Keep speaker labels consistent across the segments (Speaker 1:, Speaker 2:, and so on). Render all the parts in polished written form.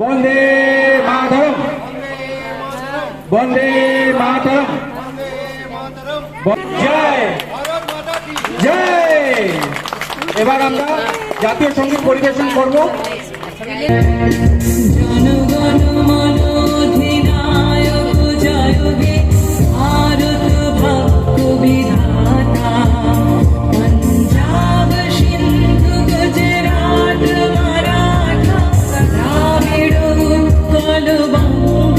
Speaker 1: বন্দে মাতরম, বন্দে মাতরম, জয় জয়। এবার আমরা জাতীয় সঙ্গীত পরিবেশন করব।
Speaker 2: জনগণ মন অধিনায়ক জয় হে ভারত ভক্ত বিধাতা, পঞ্জাব সিন্ধু গুজরাট মারাঠা দ্রাবিড় উৎকল বঙ্গ,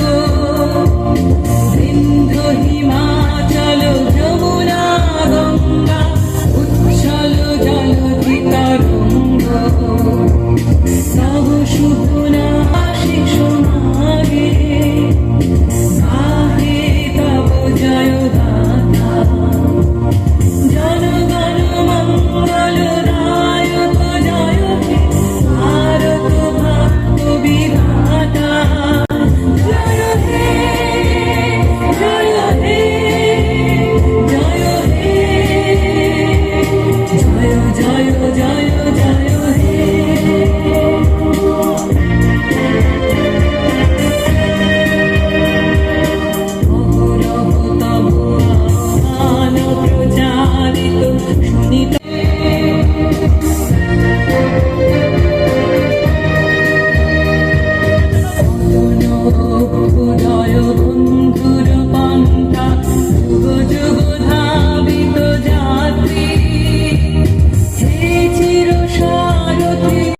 Speaker 2: সিন্ধু হিমাচল যমুনা গঙ্গা উচ্ছল জলধি তরঙ্গ, তব শুভ নাশিস মাগে গাহে তব জয় গাথা। জনগণ মঙ্গল দায়ক জয় হে ভারত ভক্ত বিধাতা, জয় হে জয় হে জয় হে জয় জয় জয় জয় হে। অহরহ তব আহ্বান প্রচারিত শুনিতে, অতনব উদয় বন্ধুর